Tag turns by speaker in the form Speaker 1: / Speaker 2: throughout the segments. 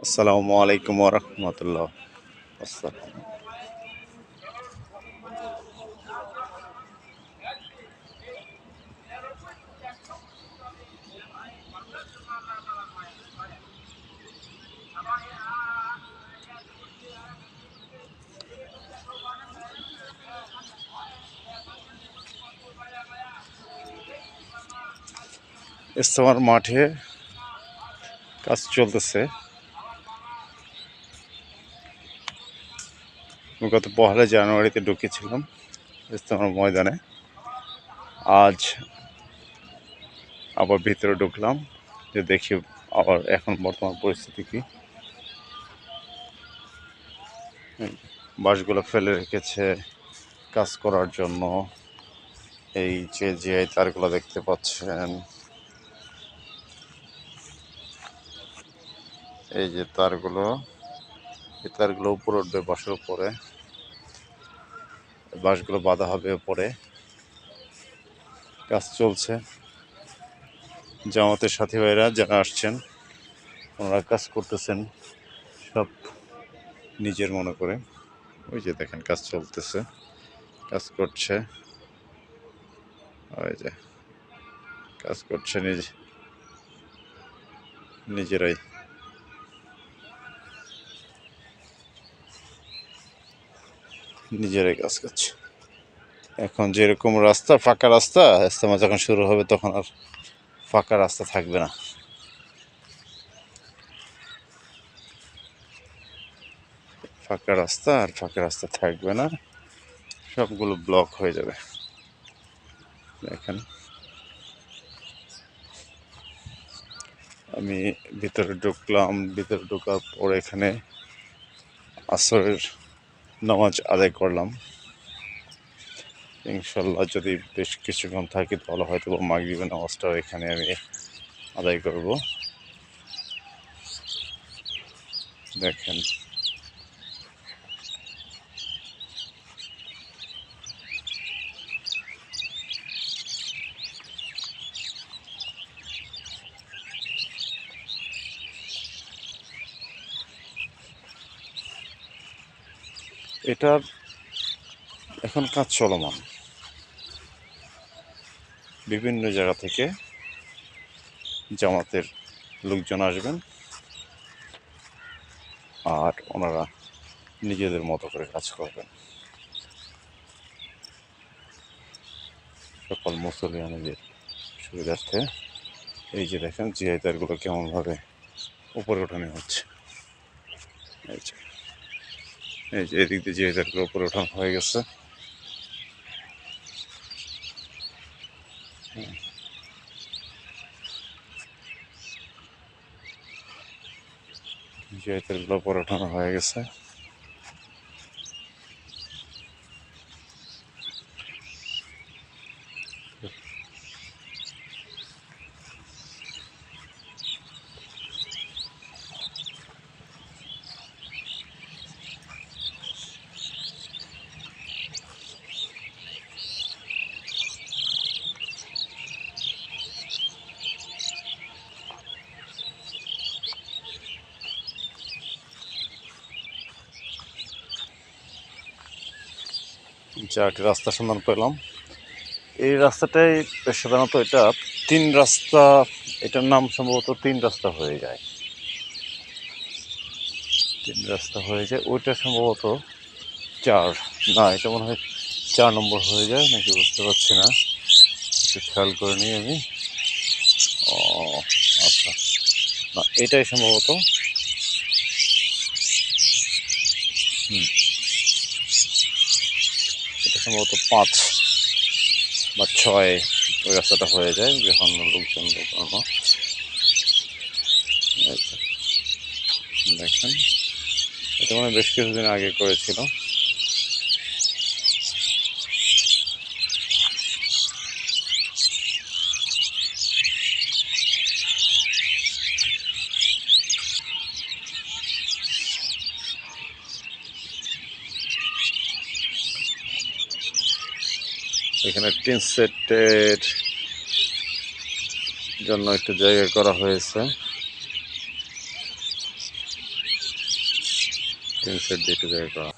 Speaker 1: আসসালামু আলাইকুম ওরহমতুল্লাহ। আসসালাম। ইজতেমার মাঠে কাজ চলতেছে। আমি গত 1 জানুয়ারিতে ঢুকেছিলাম ইজতেমার ময়দানে। আজ আবার ভিতরে ঢুকলাম যে দেখি আবার এখন বর্তমান পরিস্থিতি কি। বাঁশগুলো ফেলে রেখেছে কাজ করার জন্য। এই যে তারগুলো দেখতে পাচ্ছেন, এই যে তারগুলো, এই তারগুলো উপরে উঠবে বাঁশের উপরে, বাঁশগুলো বাঁধা হবে উপরে। কাজ চলছে। জামাতের সাথী ভাইরা যারা আসছেন ওনারা কাজ করতেছেন সব নিজের মনে করে। ওই যে দেখেন কাজ চলতেছে, কাজ করছে, ওই যে কাজ করছে নিজেরাই নিজেরাই কাজ করছে। এখন যেরকম রাস্তা, ফাঁকা রাস্তা, ইজতেমা যখন শুরু হবে তখন আর ফাঁকা রাস্তা থাকবে না। ফাঁকা রাস্তা থাকবে না, সবগুলো ব্লক হয়ে যাবে। দেখেন আমি ভিতরে ঢুকলাম, ভিতরে ঢোকার পর এখানে আসরের নামাজ আদায় করলাম। ইনশাল্লাহ যদি বেশ কিছুক্ষণ থাকি তাহলে হয়তো মাগরিবের নামাজটাও এখানে আমি আদায় করব। দেখেন এটার এখন কাজ চলমান। বিভিন্ন জায়গা থেকে জামাতের লোকজন আসবেন আর ওনারা নিজেদের মতো করে কাজ করবেন। সকল মুসলিয়ানদের সুবিধার্থে এই যে দেখেন জিআই তারগুলো কেমনভাবে উপরে ওঠানো হচ্ছে। এই যে এদিক দিয়ে জিআই তারগুলো উপরে ওঠানো হয়ে গেছে। জিআই তারগুলো উপরে ওঠানো হয়ে গেছে। যাক, রাস্তা সন্ধান পেলাম। এই রাস্তাটাই সাধারণত এটা 3 রাস্তা, এটার নাম সম্ভবত 3 রাস্তা হয়ে যায়। 3 রাস্তা হয়ে যায়, ওইটা সম্ভবত 4, না এটা মনে হয় 4 নম্বর হয়ে যায় নাকি বুঝতে পারছি না, একটু খেয়াল করে নিই আমি। ও আচ্ছা, না এটাই সম্ভবত এটা সম্ভবত 5 বা 6 ওই রাস্তাটা হয়ে যায় যখন লোকজন ঢোকানো। দেখেন এটা মানে বেশ কিছুদিন আগে করেছিল। এখানে টিন সেটের জন্য একটু জায়গা করা হয়েছে। তিন সাইড দিয়ে একটু জায়গা করা।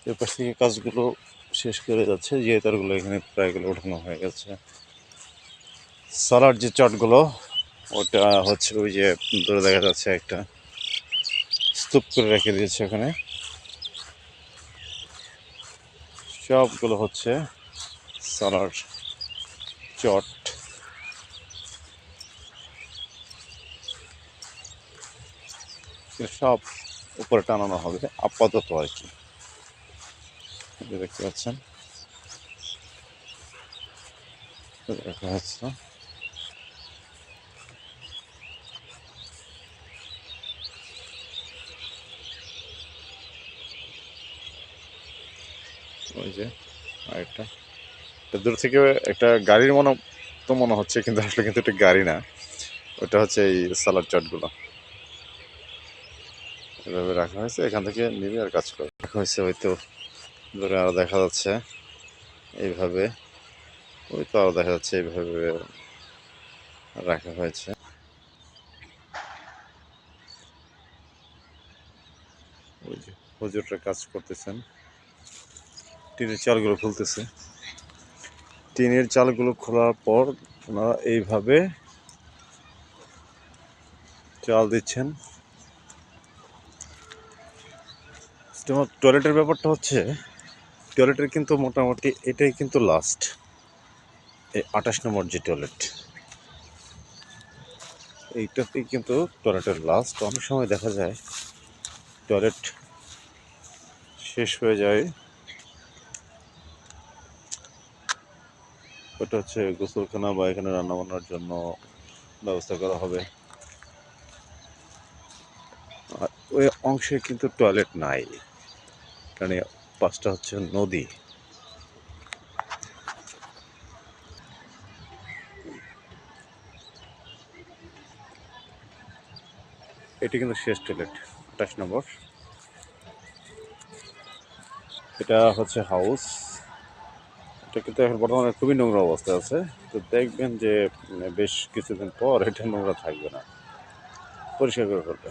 Speaker 1: এরপর থেকে কাজগুলো শেষ করে যাচ্ছে, যে তারগুলো এখানে প্রায়গুলো ওঠানো হয়ে গেছে। সালার যে চটগুলো ওটা হচ্ছে ওই যে দূরে দেখা যাচ্ছে একটা স্তূপ করে রেখে দিয়েছে ওখানে। সবগুলো হচ্ছে সালার চট। সব উপরে টানানো হবে আপাতত আর কি। দেখতে পাচ্ছেন দেখা যাচ্ছে। ওই যে আরেকটা দূর থেকে একটা গাড়ির মনে হচ্ছে, কিন্তু আসলে কিন্তু এটা গাড়ি না, ওটা হচ্ছে এই সালাড চটগুলো এভাবে রাখা হয়েছে। এখান থেকে নিবে আর কাজ করে রাখা হয়েছে। হয়তো দূরে আরো দেখা যাচ্ছে এইভাবে, ওই তো আরো দেখা যাচ্ছে এইভাবে রাখা হয়েছে। ওই যে হুজুররা কাজ করতেছেন, টিনের চালগুলো খুলতেছে। টিনের চালগুলো খোলার পর ওনারা এইভাবে চাল দিচ্ছেন। টয়লেটের ব্যাপারটা হচ্ছে, টয়লেটের কিন্তু মোটামুটি এটাই কিন্তু লাস্ট, এই 28 নম্বর যে টয়লেট, এইটাতেই কিন্তু টয়লেটের লাস্ট। অনেক সময় দেখা যায় টয়লেট শেষ হয়ে যায়, ওটা হচ্ছে গোসলখানা বা এখানে রান্নাবান্নার জন্য ব্যবস্থা করা হবে। আর ওই অংশে কিন্তু টয়লেট নাই, কারণ পাশটা হচ্ছে নদী। এটি কিন্তু শেষ টয়লেট 28 নম্বর। এটা হচ্ছে হাউস। এটা কিন্তু এখন বর্তমানে খুবই নোংরা অবস্থায় আছে। তো দেখবেন যে বেশ কিছুদিন পর এটা নোংরা থাকবে না, পরিষ্কার করে ফেলবে।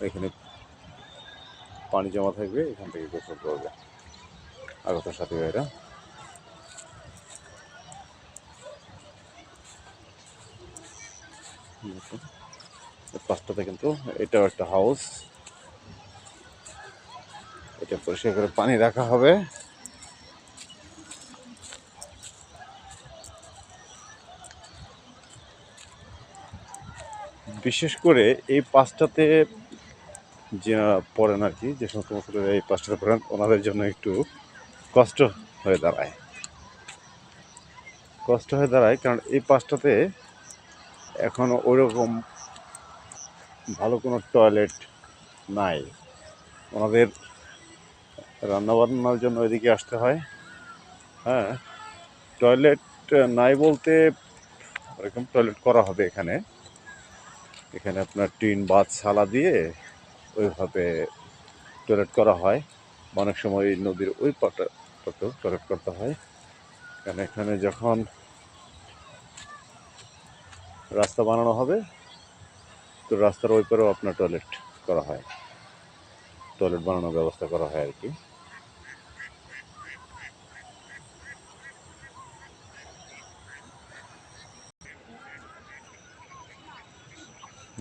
Speaker 1: এখানে পানি জমা থাকবে, এখান থেকে গোসল করবে আগত সাথী ভাইরা। পাঁচটাতে কিন্তু এটাও একটা হাউস, এটা পরিষ্কার করে পানি রাখা হবে। বিশেষ করে এই পাঁচটাতে যে পড়েন আর কি, যে সমস্ত মুসলিমরা এই পাঁচটাতে পড়েন ওনাদের জন্য একটু কষ্ট হয়ে দাঁড়ায়। কারণ এই পাঁচটাতে এখন ওইরকম ভালো কোনো টয়লেট নাই। ওনাদের রান্নাবান্নার জন্য ওইদিকে আসতে হয়। হ্যাঁ, টয়লেট নাই বলতে ওরকম টয়লেট করা হবে এখানে। এখানে আপনার টিন বাদ ছালা দিয়ে ওইভাবে টয়লেট করা হয়। অনেক সময় নদীর ওই পাটাতেও টয়লেট করতে হয়, কারণ এখানে যখন রাস্তা বানানো হবে তো রাস্তার ওই পারেও আপনার টয়লেট করা হয়, টয়লেট বানানোর ব্যবস্থা করা হয় আর কি।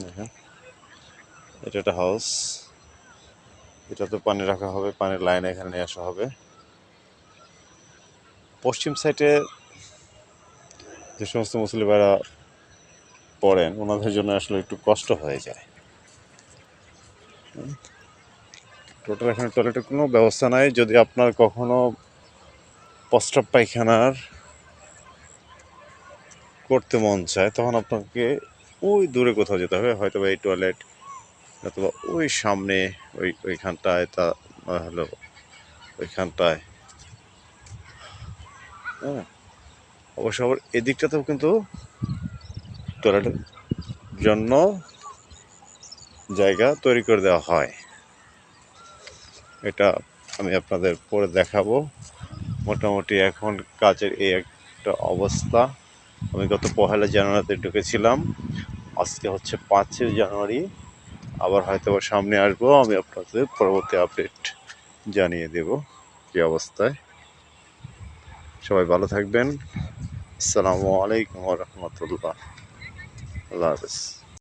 Speaker 1: দেখেন এটা একটা হাউস, এটাতে পানি রাখা হবে, পানির লাইন এখানে নিয়ে আসা হবে। পশ্চিম সাইডে যে সমস্ত মুসলিমেরা পড়েন ওনাদের জন্য আসলে একটু কষ্ট হয়ে যায়। টোটাল এখানে টয়লেটের কোনো ব্যবস্থা নাই। যদি আপনার কখনো প্রস্রাব পায়খানার করতে মন চায় তখন আপনাকে ওই দূরে কোথাও যেতে হবে, হয়তো বা এই টয়লেট অথবা ওই সামনে ওইখানটায়, তা হলো ওইখানটায়। হ্যাঁ, অবশ্য আবার এদিকটাতেও কিন্তু টয়লেটের জন্য জায়গা তৈরি করে দেওয়া হয়। এটা আমি আপনাদের পরে দেখাবো। মোটামুটি এখন কাজের এই একটা একটা অবস্থা। আমি গত 1লা জানুয়ারিতে ঢুকেছিলাম, আজকে হচ্ছে 5 জানুয়ারি। আবার হয়তো সামনে আসবো, আমি আপনাদের পরবর্তী আপডেট জানিয়ে দেব কী অবস্থায়। সবাই ভালো থাকবেন। আসসালামু আলাইকুম ওয়া রাহমাতুল্লাহ। আল্লাহ হাফেজ।